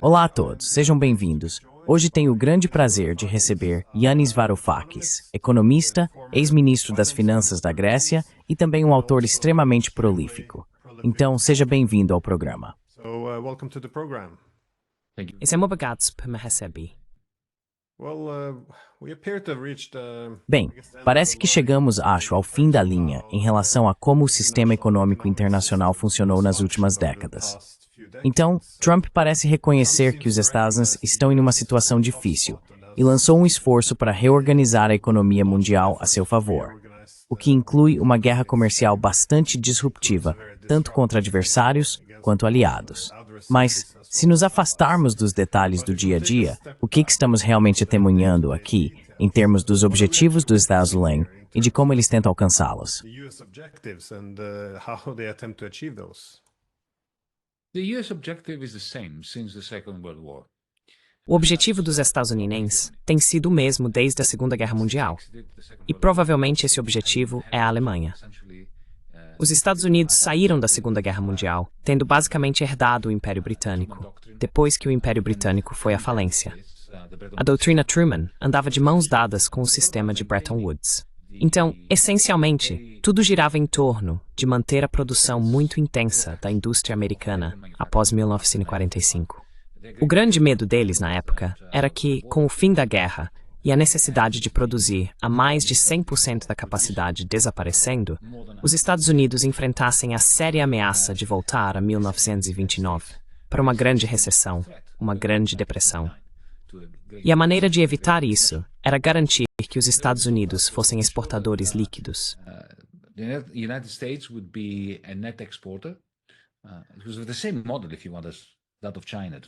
Olá a todos, sejam bem-vindos. Hoje tenho o grande prazer de receber Yanis Varoufakis, economista, ex-ministro das Finanças da Grécia e também um autor extremamente prolífico. Então, seja bem-vindo ao programa. Esse obrigado por me receber. Bem, parece que chegamos, ao fim da linha em relação a como o sistema econômico internacional funcionou nas últimas décadas. Então, Trump parece reconhecer que os Estados Unidos estão em uma situação difícil e lançou um esforço para reorganizar a economia mundial a seu favor, o que inclui uma guerra comercial bastante disruptiva, tanto contra adversários quanto aliados. Mas, se nos afastarmos dos detalhes do dia a dia, o que estamos realmente testemunhando aqui, em termos dos objetivos dos Estados Unidos e de como eles tentam alcançá-los? O objetivo dos estadunidenses tem sido o mesmo desde a Segunda Guerra Mundial, e provavelmente esse objetivo é a Alemanha. Os Estados Unidos saíram da Segunda Guerra Mundial, tendo basicamente herdado o Império Britânico, depois que o Império Britânico foi à falência. A doutrina Truman andava de mãos dadas com o sistema de Bretton Woods. Então, essencialmente, tudo girava em torno de manter a produção muito intensa da indústria americana após 1945. O grande medo deles na época era que, com o fim da guerra e a necessidade de produzir a mais de 100% da capacidade desaparecendo, os Estados Unidos enfrentassem a séria ameaça de voltar a 1929, para uma grande recessão, uma grande depressão. E a maneira de evitar isso era garantir que os Estados Unidos fossem exportadores líquidos.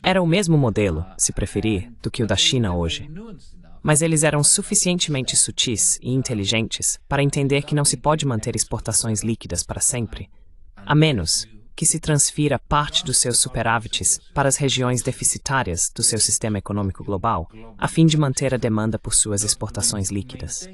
Era o mesmo modelo, se preferir, do que o da China hoje. Mas eles eram suficientemente sutis e inteligentes para entender que não se pode manter exportações líquidas para sempre, a menos que se transfira parte dos seus superávites para as regiões deficitárias do seu sistema econômico global, a fim de manter a demanda por suas exportações líquidas.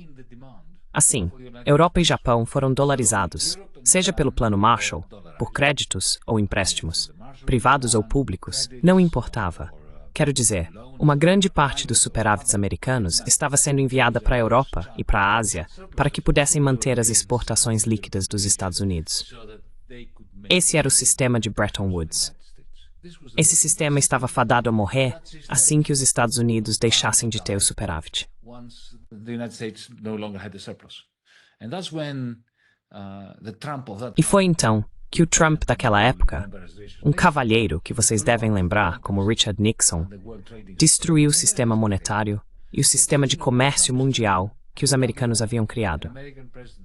Assim, Europa e Japão foram dolarizados, seja pelo Plano Marshall, por créditos ou empréstimos, privados ou públicos, não importava. Quero dizer, uma grande parte dos superávites americanos estava sendo enviada para a Europa e para a Ásia para que pudessem manter as exportações líquidas dos Estados Unidos. Esse era o sistema de Bretton Woods. Esse sistema estava fadado a morrer assim que os Estados Unidos deixassem de ter o superávit. E foi então que o Trump daquela época, um cavalheiro que vocês devem lembrar como Richard Nixon, destruiu o sistema monetário e o sistema de comércio mundial que os americanos haviam criado.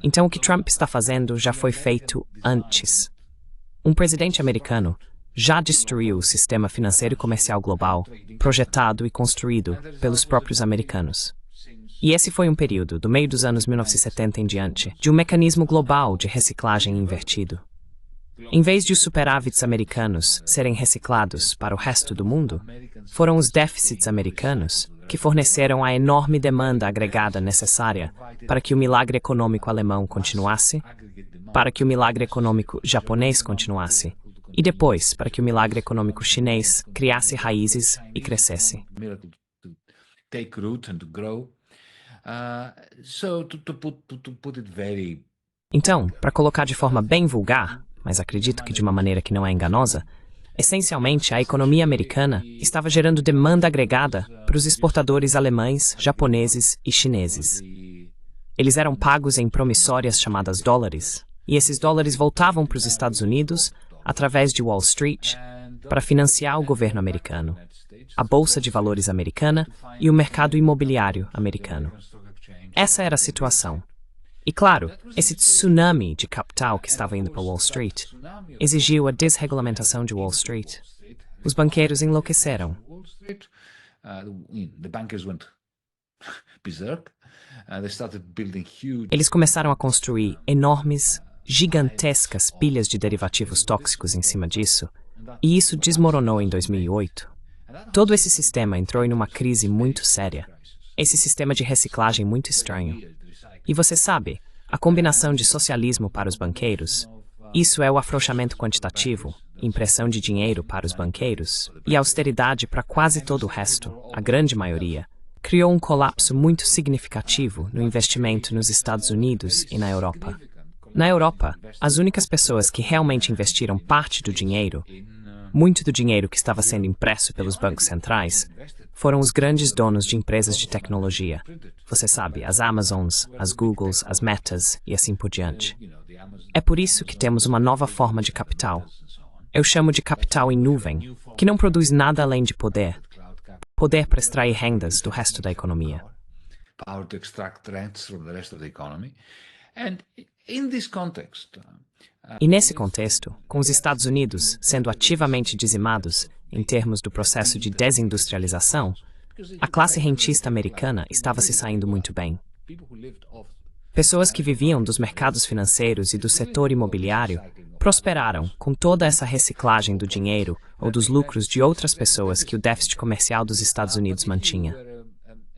Então o que Trump está fazendo já foi feito antes. Um presidente americano já destruiu o sistema financeiro e comercial global, projetado e construído pelos próprios americanos. E esse foi um período, do meio dos anos 1970 em diante, de um mecanismo global de reciclagem invertido. Em vez de os superávites americanos serem reciclados para o resto do mundo, foram os déficits americanos que forneceram a enorme demanda agregada necessária para que o milagre econômico alemão continuasse, para que o milagre econômico japonês continuasse, e depois para que o milagre econômico chinês criasse raízes e crescesse. Então, para colocar de forma bem vulgar, mas acredito que de uma maneira que não é enganosa, essencialmente a economia americana estava gerando demanda agregada para os exportadores alemães, japoneses e chineses. Eles eram pagos em promissórias chamadas dólares, e esses dólares voltavam para os Estados Unidos através de Wall Street para financiar o governo americano, a Bolsa de Valores americana e o mercado imobiliário americano. Essa era a situação. E claro, esse tsunami de capital que estava indo para Wall Street exigiu a desregulamentação de Wall Street. Os banqueiros enlouqueceram. Eles começaram a construir enormes, gigantescas pilhas de derivativos tóxicos em cima disso, e isso desmoronou em 2008. Todo esse sistema entrou em uma crise muito séria. Esse sistema de reciclagem muito estranho. E você sabe, a combinação de socialismo para os banqueiros, isso é o afrouxamento quantitativo, impressão de dinheiro para os banqueiros, e austeridade para quase todo o resto, a grande maioria, criou um colapso muito significativo no investimento nos Estados Unidos e na Europa. Na Europa, as únicas pessoas que realmente investiram parte do dinheiro, muito do dinheiro que estava sendo impresso pelos bancos centrais, foram os grandes donos de empresas de tecnologia. Você sabe, as Amazons, as Googles, as Metas e assim por diante. É por isso que temos uma nova forma de capital. Eu chamo de capital em nuvem, que não produz nada além de poder. Poder para extrair rendas do resto da economia. E nesse contexto, com os Estados Unidos sendo ativamente dizimados em termos do processo de desindustrialização, a classe rentista americana estava se saindo muito bem. Pessoas que viviam dos mercados financeiros e do setor imobiliário prosperaram com toda essa reciclagem do dinheiro ou dos lucros de outras pessoas que o déficit comercial dos Estados Unidos mantinha.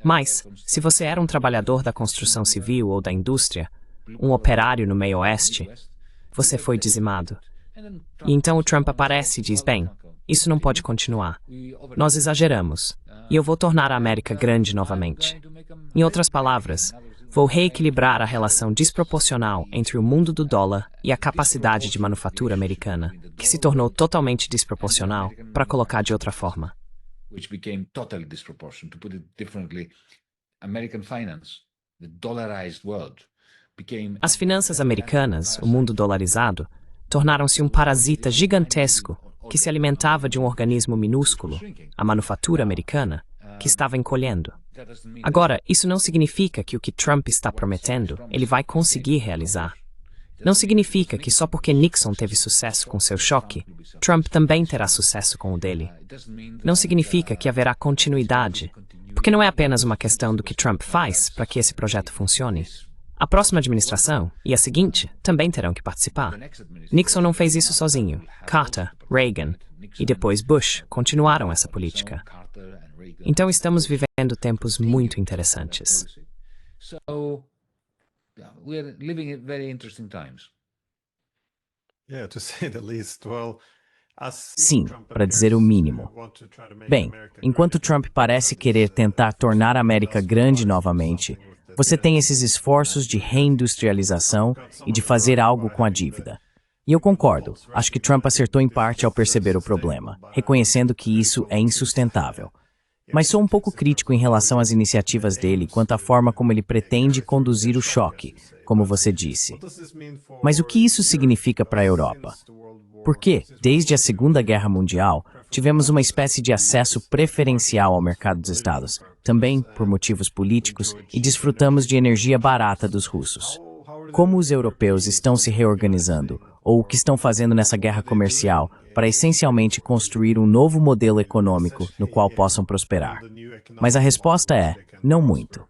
Mas, se você era um trabalhador da construção civil ou da indústria, um operário no meio oeste, você foi dizimado. E então o Trump aparece e diz, bem, isso não pode continuar. Nós exageramos, e eu vou tornar a América grande novamente. Em outras palavras, vou reequilibrar a relação desproporcional entre o mundo do dólar e a capacidade de manufatura americana, que se tornou totalmente desproporcional, para colocar de outra forma. As finanças americanas, o mundo dolarizado, tornaram-se um parasita gigantesco que se alimentava de um organismo minúsculo, a manufatura americana, que estava encolhendo. Agora, isso não significa que o que Trump está prometendo, ele vai conseguir realizar. Não significa que só porque Nixon teve sucesso com seu choque, Trump também terá sucesso com o dele. Não significa que haverá continuidade, porque não é apenas uma questão do que Trump faz para que esse projeto funcione. A próxima administração, e a seguinte, também terão que participar. Nixon não fez isso sozinho. Carter, Reagan e depois Bush continuaram essa política. Então estamos vivendo tempos muito interessantes. Sim, para dizer o mínimo. Bem, enquanto Trump parece querer tentar tornar a América grande novamente, você tem esses esforços de reindustrialização e de fazer algo com a dívida. E eu concordo, acho que Trump acertou em parte ao perceber o problema, reconhecendo que isso é insustentável. Mas sou um pouco crítico em relação às iniciativas dele quanto à forma como ele pretende conduzir o choque, como você disse. Mas o que isso significa para a Europa? Porque, desde a Segunda Guerra Mundial, tivemos uma espécie de acesso preferencial ao mercado dos Estados, também por motivos políticos, e desfrutamos de energia barata dos russos. Como os europeus estão se reorganizando, ou o que estão fazendo nessa guerra comercial, para essencialmente construir um novo modelo econômico no qual possam prosperar? Mas a resposta é, não muito.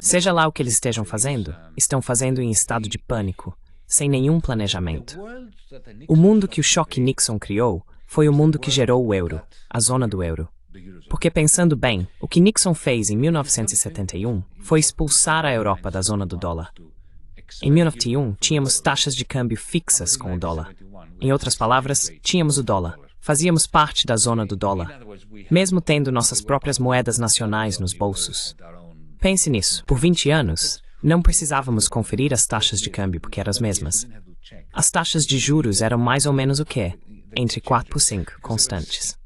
Seja lá o que eles estejam fazendo, estão fazendo em estado de pânico, sem nenhum planejamento. O mundo que o choque Nixon criou foi o mundo que gerou o euro, a zona do euro. Porque pensando bem, o que Nixon fez em 1971 foi expulsar a Europa da zona do dólar. Em 1991, tínhamos taxas de câmbio fixas com o dólar. Em outras palavras, tínhamos o dólar. Fazíamos parte da zona do dólar, mesmo tendo nossas próprias moedas nacionais nos bolsos. Pense nisso, por 20 anos, não precisávamos conferir as taxas de câmbio porque eram as mesmas. As taxas de juros eram mais ou menos o quê? Entre 4 e 5, constantes.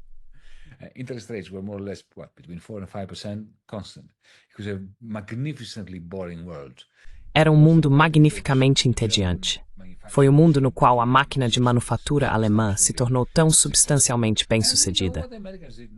Interest rates were more or less between 4 and 5% constant. It was a magnificently boring world. Era um mundo magnificamente entediante. Foi o mundo no qual a máquina de manufatura alemã se tornou tão substancialmente bem-sucedida.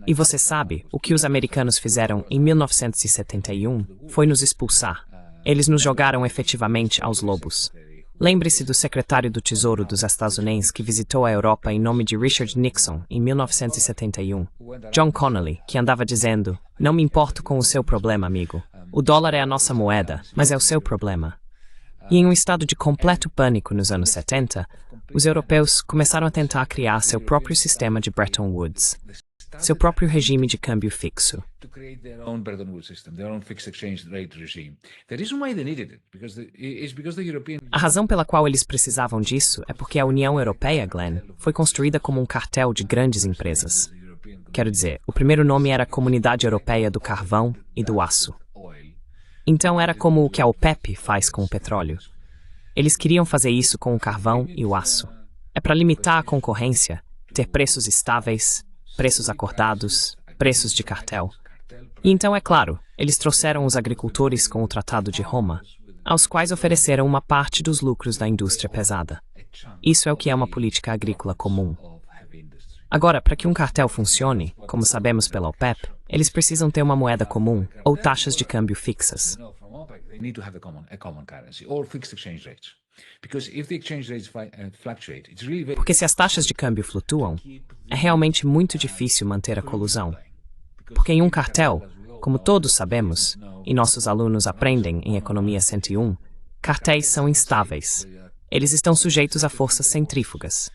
E você sabe, o que os americanos fizeram em 1971 foi nos expulsar. Eles nos jogaram efetivamente aos lobos. Lembre-se do secretário do Tesouro dos Estados Unidos que visitou a Europa em nome de Richard Nixon em 1971. John Connally, que andava dizendo, não me importo com o seu problema, amigo. O dólar é a nossa moeda, mas é o seu problema. E em um estado de completo pânico nos anos 70, os europeus começaram a tentar criar seu próprio sistema de Bretton Woods. seu próprio regime de câmbio fixo. A razão pela qual eles precisavam disso é porque a União Europeia, Glenn, foi construída como um cartel de grandes empresas. Quero dizer, o primeiro nome era Comunidade Europeia do Carvão e do Aço. Então era como o que a OPEP faz com o petróleo. Eles queriam fazer isso com o carvão e o aço. É para limitar a concorrência, ter preços estáveis, preços acordados, preços de cartel. E então, é claro, eles trouxeram os agricultores com o Tratado de Roma, aos quais ofereceram uma parte dos lucros da indústria pesada. Isso é o que é uma política agrícola comum. Agora, para que um cartel funcione, como sabemos pela OPEP, eles precisam ter uma moeda comum ou taxas de câmbio fixas. Porque se as taxas de câmbio flutuam, é realmente muito difícil manter a colusão. Porque em um cartel, como todos sabemos, e nossos alunos aprendem em Economia 101, cartéis são instáveis. Eles estão sujeitos a forças centrífugas.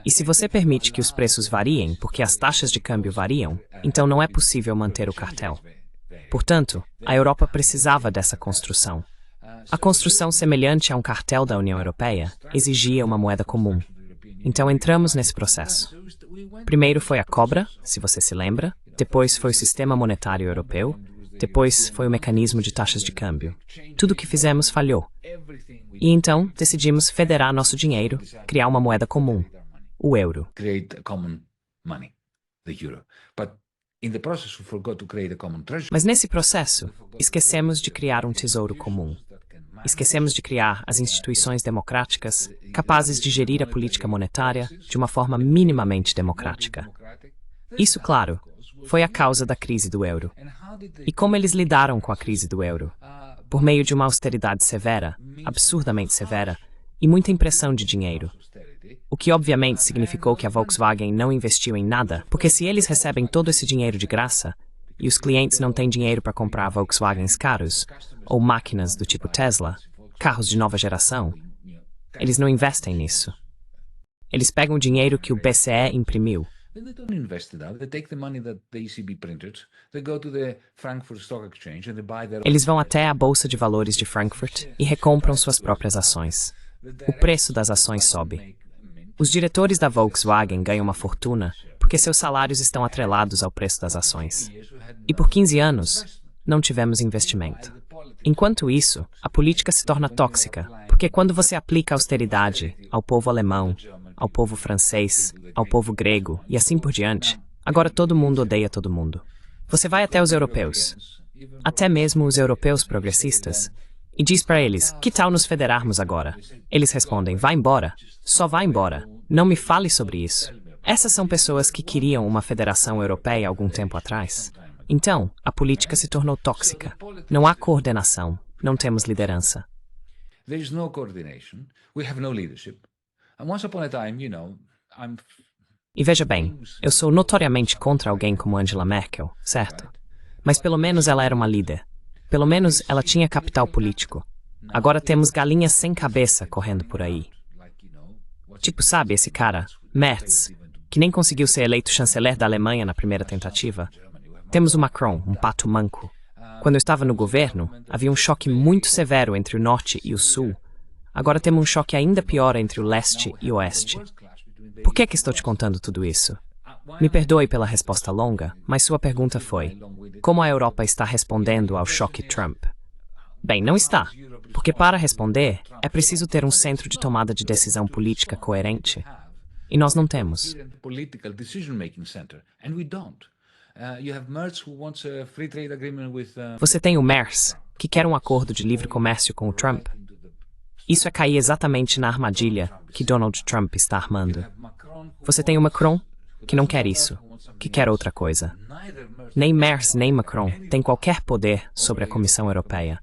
E se você permite que os preços variem porque as taxas de câmbio variam, então não é possível manter o cartel. Portanto, a Europa precisava dessa construção. A construção semelhante a um cartel da União Europeia exigia uma moeda comum. Então entramos nesse processo. Primeiro foi a cobra, se você se lembra, depois foi o Sistema Monetário Europeu, depois foi o mecanismo de taxas de câmbio. Tudo o que fizemos falhou. E então decidimos federar nosso dinheiro, criar uma moeda comum, o euro. Mas nesse processo, esquecemos de criar um tesouro comum. Esquecemos de criar as instituições democráticas capazes de gerir a política monetária de uma forma minimamente democrática. Isso, claro, foi a causa da crise do euro. E como eles lidaram com a crise do euro? Por meio de uma austeridade severa, absurdamente severa, e muita impressão de dinheiro. O que obviamente significou que a Volkswagen não investiu em nada, porque se eles recebem todo esse dinheiro de graça, e os clientes não têm dinheiro para comprar Volkswagens caros, ou máquinas do tipo Tesla, carros de nova geração, eles não investem nisso. Eles pegam o dinheiro que o BCE imprimiu. Eles vão até a Bolsa de Valores de Frankfurt e recompram suas próprias ações. O preço das ações sobe. Os diretores da Volkswagen ganham uma fortuna porque seus salários estão atrelados ao preço das ações. E por 15 anos, não tivemos investimento. Enquanto isso, a política se torna tóxica, porque quando você aplica austeridade ao povo alemão, ao povo francês, ao povo grego e assim por diante, agora todo mundo odeia todo mundo. Você vai até os europeus, até mesmo os europeus progressistas, e diz para eles, que tal nos federarmos agora? Eles respondem, vá embora, só vá embora, não me fale sobre isso. Essas são pessoas que queriam uma federação europeia algum tempo atrás. Então, a política se tornou tóxica. Não há coordenação, não temos liderança. E veja bem, eu sou notoriamente contra alguém como Angela Merkel, certo? Mas pelo menos ela era uma líder. Pelo menos ela tinha capital político. Agora temos galinhas sem cabeça correndo por aí. Tipo, sabe, esse cara, Merz, que nem conseguiu ser eleito chanceler da Alemanha na primeira tentativa. Temos o Macron, um pato manco. Quando eu estava no governo, havia um choque muito severo entre o norte e o sul. Agora temos um choque ainda pior entre o leste e o oeste. Por que estou te contando tudo isso? Me perdoe pela resposta longa, mas sua pergunta foi: como a Europa está respondendo ao choque Trump? Bem, não está. Porque para responder, é preciso ter um centro de tomada de decisão política coerente. E nós não temos. Você tem o Merz, que quer um acordo de livre comércio com o Trump. Isso é cair exatamente na armadilha que Donald Trump está armando. Você tem o Macron, que não quer isso, que quer outra coisa. Nem Merz nem Macron têm qualquer poder sobre a Comissão Europeia.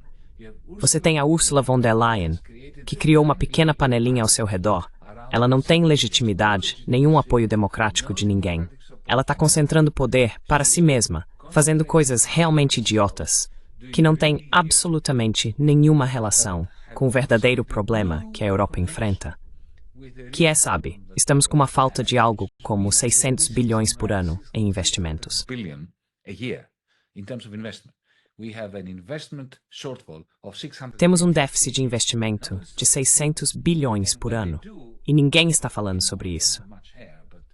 Você tem a Ursula von der Leyen, que criou uma pequena panelinha ao seu redor. Ela não tem legitimidade, nenhum apoio democrático de ninguém. Ela está concentrando poder para si mesma, fazendo coisas realmente idiotas, que não têm absolutamente nenhuma relação com o verdadeiro problema que a Europa enfrenta. Que é, sabe, estamos com uma falta de algo como 600 bilhões por ano em investimentos. Temos um déficit de investimento de 600 bilhões por ano e ninguém está falando sobre isso.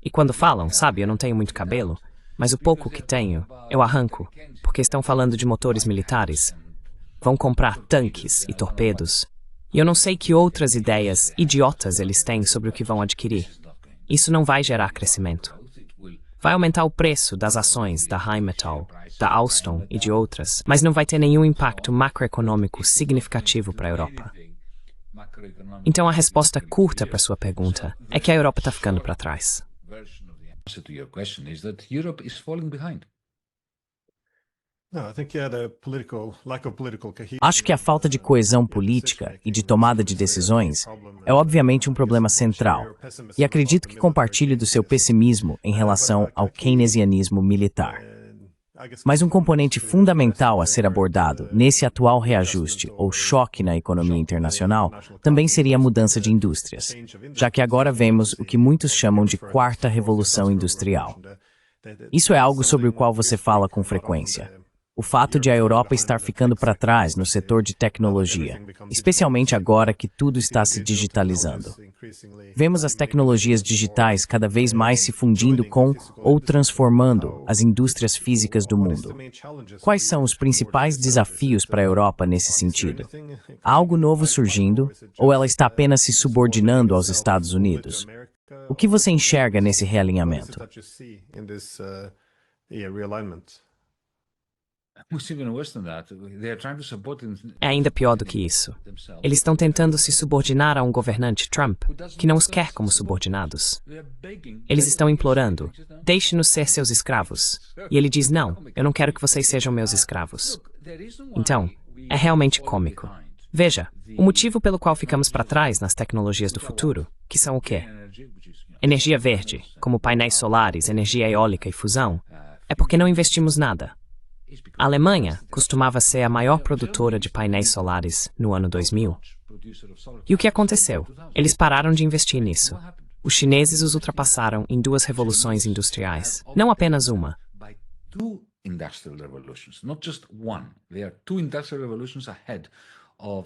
E quando falam, sabe, eu não tenho muito cabelo, mas o pouco que tenho, eu arranco, porque estão falando de motores militares. Vão comprar tanques e torpedos. E eu não sei que outras ideias idiotas eles têm sobre o que vão adquirir. Isso não vai gerar crescimento. Vai aumentar o preço das ações da Rheinmetall, da Alstom e de outras, mas não vai ter nenhum impacto macroeconômico significativo para a Europa. Então a resposta curta para sua pergunta é que a Europa está ficando para trás. Acho que a falta de coesão política e de tomada de decisões é obviamente um problema central, e acredito que compartilhe do seu pessimismo em relação ao keynesianismo militar. Mas um componente fundamental a ser abordado nesse atual reajuste ou choque na economia internacional também seria a mudança de indústrias, já que agora vemos o que muitos chamam de quarta revolução industrial. Isso é algo sobre o qual você fala com frequência. O fato de a Europa estar ficando para trás no setor de tecnologia, especialmente agora que tudo está se digitalizando. Vemos as tecnologias digitais cada vez mais se fundindo com ou transformando as indústrias físicas do mundo. Quais são os principais desafios para a Europa nesse sentido? Há algo novo surgindo ou ela está apenas se subordinando aos Estados Unidos? O que você enxerga nesse realinhamento? É ainda pior do que isso. Eles estão tentando se subordinar a um governante, Trump, que não os quer como subordinados. Eles estão implorando, deixe-nos ser seus escravos. E ele diz, não, eu não quero que vocês sejam meus escravos. Então, é realmente cômico. Veja, o motivo pelo qual ficamos para trás nas tecnologias do futuro, que são o quê? Energia verde, como painéis solares, energia eólica e fusão, é porque não investimos nada. A Alemanha costumava ser a maior produtora de painéis solares no ano 2000. E o que aconteceu? Eles pararam de investir nisso. Os chineses os ultrapassaram em 2 revoluções industriais, não apenas uma.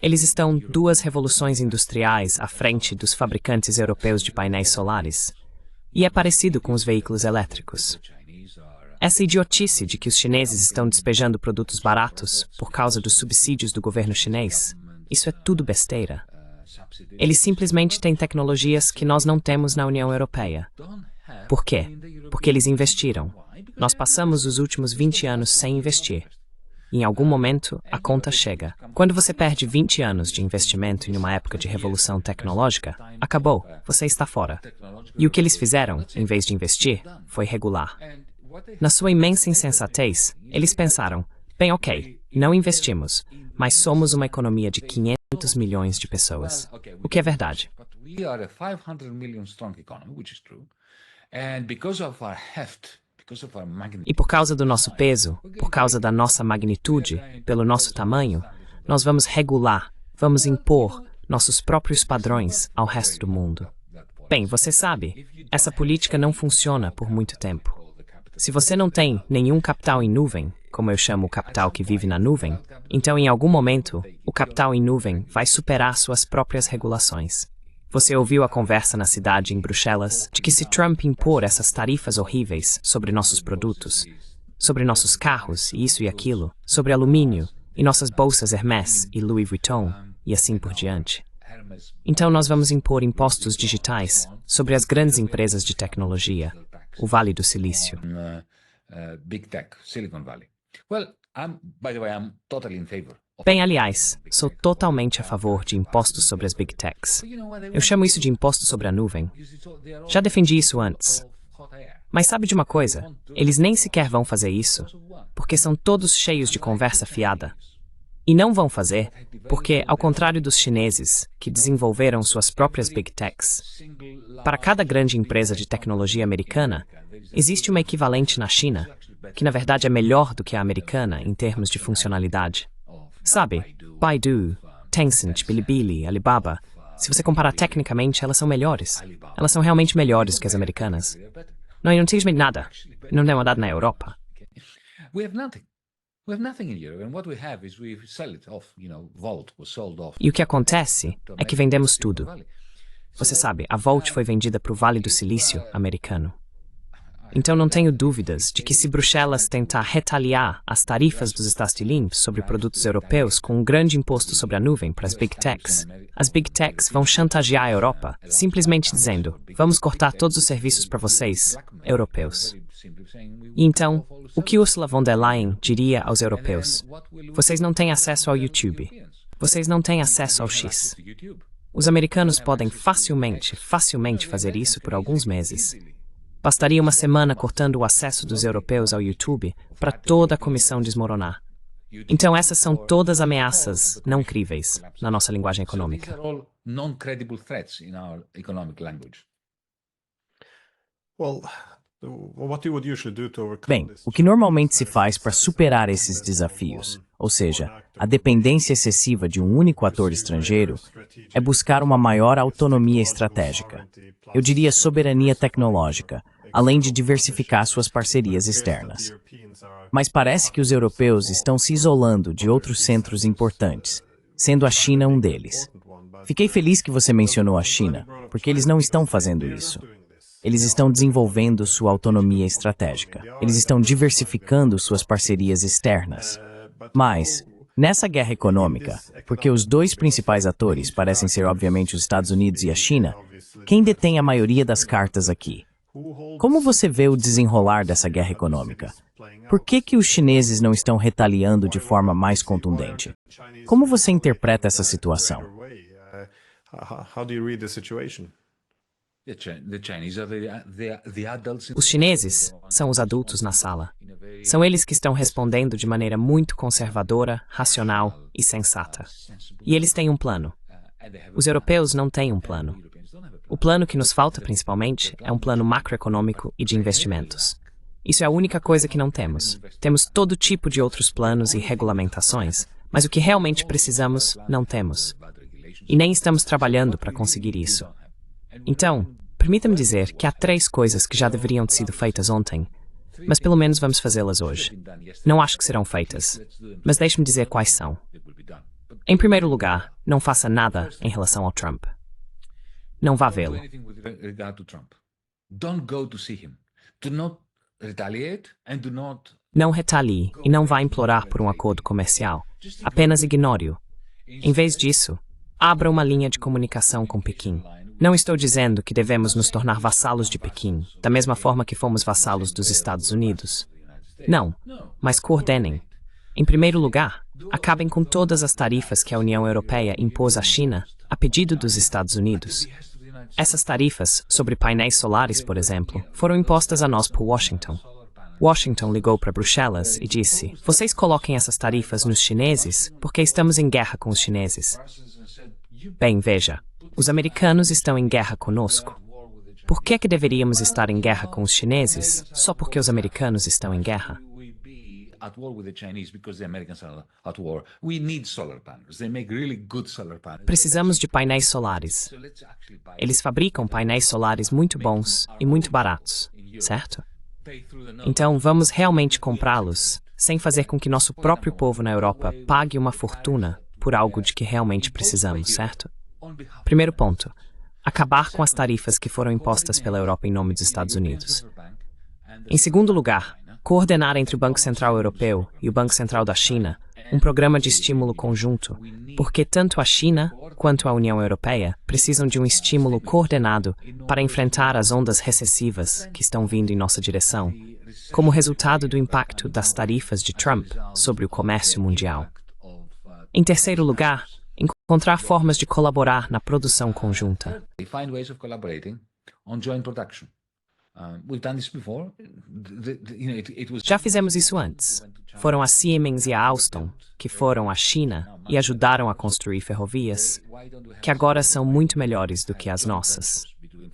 Eles estão 2 revoluções industriais à frente dos fabricantes europeus de painéis solares. E é parecido com os veículos elétricos. Essa idiotice de que os chineses estão despejando produtos baratos por causa dos subsídios do governo chinês, isso é tudo besteira. Eles simplesmente têm tecnologias que nós não temos na União Europeia. Por quê? Porque eles investiram. Nós passamos os últimos 20 anos sem investir. E em algum momento, a conta chega. Quando você perde 20 anos de investimento em uma época de revolução tecnológica, acabou, você está fora. E o que eles fizeram, em vez de investir, foi regular. Na sua imensa insensatez, eles pensaram, bem, ok, não investimos, mas somos uma economia de 500 milhões de pessoas. O que é verdade. E por causa do nosso peso, por causa da nossa magnitude, pelo nosso tamanho, nós vamos regular, vamos impor nossos próprios padrões ao resto do mundo. Bem, você sabe, essa política não funciona por muito tempo. Se você não tem nenhum capital em nuvem, como eu chamo o capital que vive na nuvem, então em algum momento, o capital em nuvem vai superar suas próprias regulações. Você ouviu a conversa na cidade em Bruxelas de que se Trump impor essas tarifas horríveis sobre nossos produtos, sobre nossos carros e isso e aquilo, sobre alumínio e nossas bolsas Hermès e Louis Vuitton e assim por diante. Então nós vamos impor impostos digitais sobre as grandes empresas de tecnologia, o Vale do Silício. Bem, aliás, sou totalmente a favor de impostos sobre as Big Techs. Eu chamo isso de imposto sobre a nuvem. Já defendi isso antes. Mas sabe de uma coisa? Eles nem sequer vão fazer isso, porque são todos cheios de conversa fiada. E não vão fazer, porque, ao contrário dos chineses, que desenvolveram suas próprias Big Techs, para cada grande empresa de tecnologia americana, existe uma equivalente na China, que na verdade é melhor do que a americana em termos de funcionalidade. Sabe, Baidu, Tencent, Bilibili, Alibaba, Se você comparar tecnicamente, elas são melhores. Elas são realmente melhores do que as americanas. Não, e não tem nada. Não tem nada na Europa. E o que acontece é que vendemos tudo. Você sabe, a Volt foi vendida para o Vale do Silício americano. Então não tenho dúvidas de que se Bruxelas tentar retaliar as tarifas dos Estados sobre produtos europeus com um grande imposto sobre a nuvem para as Big Techs vão chantagear a Europa, simplesmente dizendo, vamos cortar todos os serviços para vocês, europeus. E então, o que Ursula von der Leyen diria aos europeus? Vocês não têm acesso ao YouTube. Vocês não têm acesso ao X. Os americanos podem facilmente fazer isso por alguns meses. Bastaria uma semana cortando o acesso dos europeus ao YouTube para toda a comissão desmoronar. Então essas são todas ameaças não críveis na nossa linguagem econômica. Bem, o que normalmente se faz para superar esses desafios, ou seja, a dependência excessiva de um único ator estrangeiro, é buscar uma maior autonomia estratégica. Eu diria soberania tecnológica, além de diversificar suas parcerias externas. Mas parece que os europeus estão se isolando de outros centros importantes, sendo a China um deles. Fiquei feliz que você mencionou a China, porque eles não estão fazendo isso. Eles estão desenvolvendo sua autonomia estratégica. Eles estão diversificando suas parcerias externas. Mas, nessa guerra econômica, porque os dois principais atores parecem ser obviamente os Estados Unidos e a China, quem detém a maioria das cartas aqui? Como você vê o desenrolar dessa guerra econômica? Por que os chineses não estão retaliando de forma mais contundente? Como você interpreta essa situação? Os chineses são os adultos na sala. São eles que estão respondendo de maneira muito conservadora, racional e sensata. E eles têm um plano. Os europeus não têm um plano. O plano que nos falta, principalmente, é um plano macroeconômico e de investimentos. Isso é a única coisa que não temos. Temos todo tipo de outros planos e regulamentações, mas o que realmente precisamos, não temos. E nem estamos trabalhando para conseguir isso. Então, permita-me dizer que há 3 coisas que já deveriam ter sido feitas ontem, mas pelo menos vamos fazê-las hoje. Não acho que serão feitas, mas deixe-me dizer quais são. Em primeiro lugar, não faça nada em relação ao Trump. Não vá vê-lo. Não retalie e não vá implorar por um acordo comercial. Apenas ignore-o. Em vez disso, abra uma linha de comunicação com Pequim. Não estou dizendo que devemos nos tornar vassalos de Pequim, da mesma forma que fomos vassalos dos Estados Unidos. Não, mas coordenem. Em primeiro lugar, acabem com todas as tarifas que a União Europeia impôs à China, a pedido dos Estados Unidos. Essas tarifas, sobre painéis solares, por exemplo, foram impostas a nós por Washington. Washington ligou para Bruxelas e disse, vocês coloquem essas tarifas nos chineses porque estamos em guerra com os chineses. Bem, veja, os americanos estão em guerra conosco. Por que deveríamos estar em guerra com os chineses só porque os americanos estão em guerra? Precisamos de painéis solares. Eles fabricam painéis solares muito bons e muito baratos, certo? Então vamos realmente comprá-los, sem fazer com que nosso próprio povo na Europa pague uma fortuna por algo de que realmente precisamos, certo? Primeiro ponto. Acabar com as tarifas que foram impostas pela Europa em nome dos Estados Unidos. Em segundo lugar, coordenar entre o Banco Central Europeu e o Banco Central da China um programa de estímulo conjunto, porque tanto a China quanto a União Europeia precisam de um estímulo coordenado para enfrentar as ondas recessivas que estão vindo em nossa direção, como resultado do impacto das tarifas de Trump sobre o comércio mundial. Em terceiro lugar, encontrar formas de colaborar na produção conjunta. Já fizemos isso antes. Foram a Siemens e a Alstom, que foram à China e ajudaram a construir ferrovias, que agora são muito melhores do que as nossas.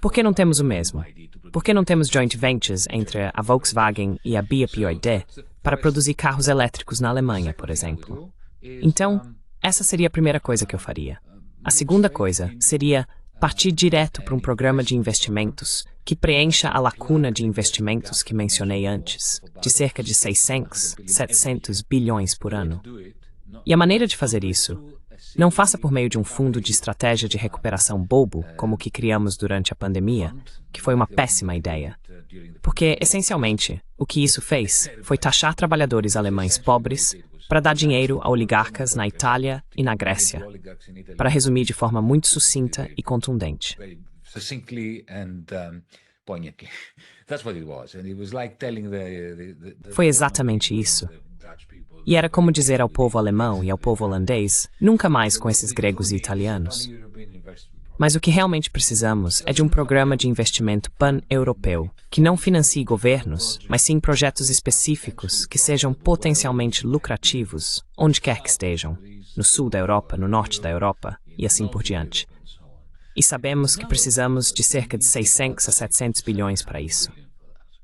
Por que não temos o mesmo? Por que não temos joint ventures entre a Volkswagen e a BYD para produzir carros elétricos na Alemanha, por exemplo? Então, essa seria a primeira coisa que eu faria. A segunda coisa seria partir direto para um programa de investimentos que preencha a lacuna de investimentos que mencionei antes, de cerca de 600, 700 bilhões por ano. E a maneira de fazer isso, não faça por meio de um fundo de estratégia de recuperação bobo, como o que criamos durante a pandemia, que foi uma péssima ideia. Porque, essencialmente, o que isso fez foi taxar trabalhadores alemães pobres para dar dinheiro a oligarcas na Itália e na Grécia, para resumir de forma muito sucinta e contundente. Foi exatamente isso. E era como dizer ao povo alemão e ao povo holandês, nunca mais com esses gregos e italianos. Mas o que realmente precisamos é de um programa de investimento pan-europeu, que não financie governos, mas sim projetos específicos que sejam potencialmente lucrativos, onde quer que estejam, no sul da Europa, no norte da Europa, e assim por diante. E sabemos que precisamos de cerca de 600 a 700 bilhões para isso.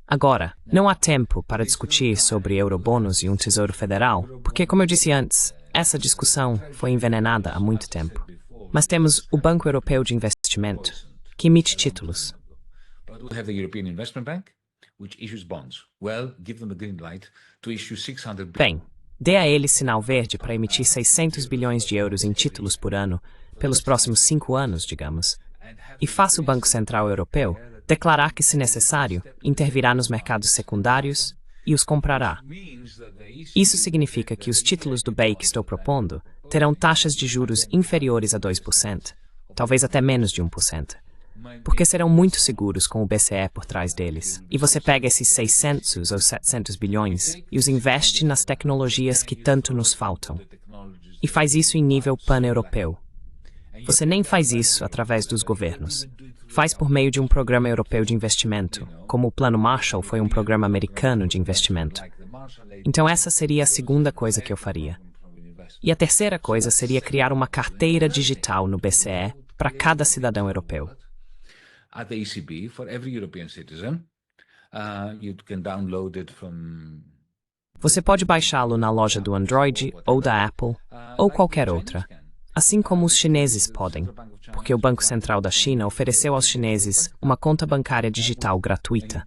Agora, não há tempo para discutir sobre eurobônus e um tesouro federal, porque, como eu disse antes, essa discussão foi envenenada há muito tempo. Mas temos o Banco Europeu de Investimento, que emite títulos. Bem, dê a ele sinal verde para emitir 600 bilhões de euros em títulos por ano, pelos próximos 5 anos, digamos. E faça o Banco Central Europeu declarar que, se necessário, intervirá nos mercados secundários e os comprará. Isso significa que os títulos do BEI que estou propondo terão taxas de juros inferiores a 2%, talvez até menos de 1%, porque serão muito seguros com o BCE por trás deles. E você pega esses 600 ou 700 bilhões e os investe nas tecnologias que tanto nos faltam. E faz isso em nível pan-europeu. Você nem faz isso através dos governos. Faz por meio de um programa europeu de investimento, como o Plano Marshall foi um programa americano de investimento. Então essa seria a segunda coisa que eu faria. E a terceira coisa seria criar uma carteira digital no BCE para cada cidadão europeu. Você pode baixá-lo na loja do Android ou da Apple ou qualquer outra, assim como os chineses podem, porque o Banco Central da China ofereceu aos chineses uma conta bancária digital gratuita.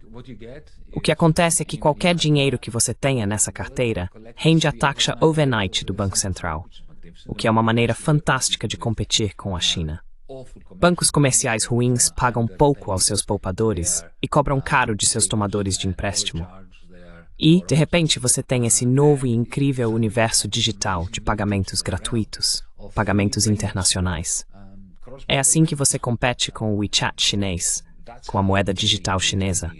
O que acontece é que qualquer dinheiro que você tenha nessa carteira rende a taxa overnight do Banco Central, o que é uma maneira fantástica de competir com a China. Bancos comerciais ruins pagam pouco aos seus poupadores e cobram caro de seus tomadores de empréstimo. E, de repente, você tem esse novo e incrível universo digital de pagamentos gratuitos, pagamentos internacionais. É assim que você compete com o WeChat chinês, com a moeda digital chinesa.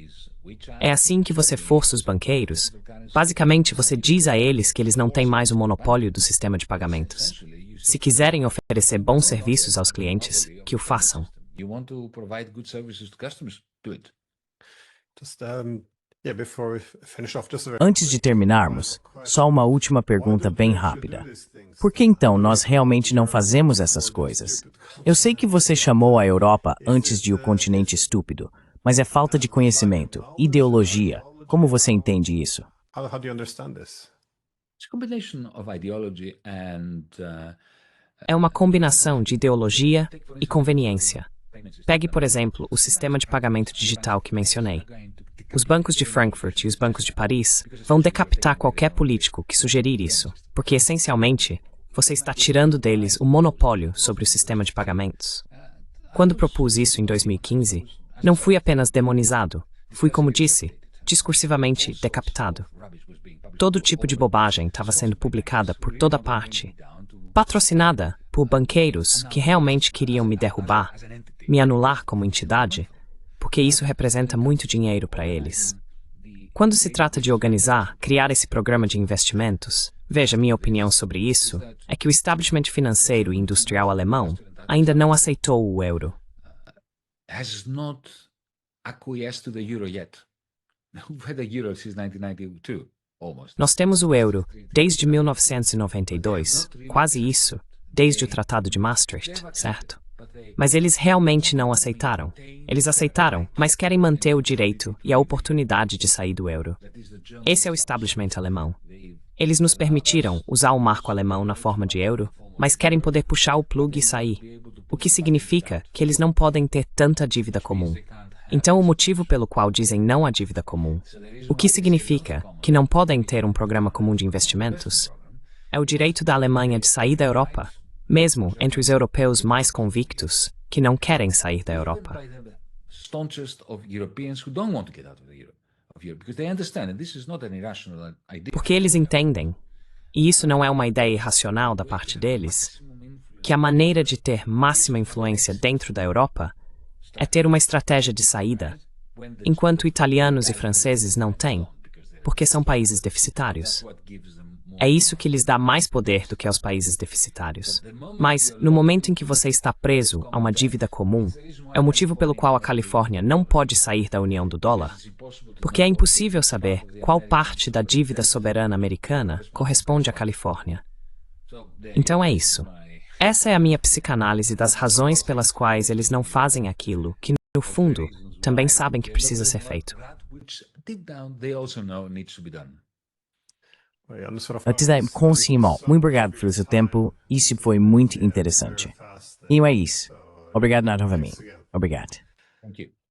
É assim que você força os banqueiros. Basicamente, você diz a eles que eles não têm mais o monopólio do sistema de pagamentos. Se quiserem oferecer bons serviços aos clientes, que o façam. Antes de terminarmos, só uma última pergunta bem rápida. Por que então nós realmente não fazemos essas coisas? Eu sei que você chamou a Europa antes de o continente estúpido, mas é falta de conhecimento, ideologia. Como você entende isso? É uma combinação de ideologia e conveniência. Pegue, por exemplo, o sistema de pagamento digital que mencionei. Os bancos de Frankfurt e os bancos de Paris vão decapitar qualquer político que sugerir isso, porque, essencialmente, você está tirando deles o monopólio sobre o sistema de pagamentos. Quando propus isso em 2015, não fui apenas demonizado, fui, como disse, discursivamente decapitado. Todo tipo de bobagem estava sendo publicada por toda parte, patrocinada por banqueiros que realmente queriam me derrubar, me anular como entidade, porque isso representa muito dinheiro para eles. Quando se trata de organizar, criar esse programa de investimentos, veja, minha opinião sobre isso é que o establishment financeiro e industrial alemão ainda não aceitou o euro. Nós temos o euro desde 1992, quase isso, desde o Tratado de Maastricht, certo? Mas eles realmente não aceitaram. Eles aceitaram, mas querem manter o direito e a oportunidade de sair do euro. Esse é o establishment alemão. Eles nos permitiram usar o marco alemão na forma de euro, mas querem poder puxar o plug e sair. o que significa que eles não podem ter tanta dívida comum. Então, o motivo pelo qual dizem não à dívida comum, o que significa que não podem ter um programa comum de investimentos, é o direito da Alemanha de sair da Europa, mesmo entre os europeus mais convictos que não querem sair da Europa. Porque eles entendem, e isso não é uma ideia irracional da parte deles, que a maneira de ter máxima influência dentro da Europa é ter uma estratégia de saída, enquanto italianos e franceses não têm, porque são países deficitários. É isso que lhes dá mais poder do que aos países deficitários. Mas, no momento em que você está preso a uma dívida comum, é o motivo pelo qual a Califórnia não pode sair da união do dólar. Porque é impossível saber qual parte da dívida soberana americana corresponde à Califórnia. Então é isso. Essa é a minha psicanálise das razões pelas quais eles não fazem aquilo que, no fundo, também sabem que precisa ser feito. Com Simão, muito obrigado pelo seu tempo. Isso foi muito interessante. E é isso. Obrigado novamente. Obrigado. Thank you.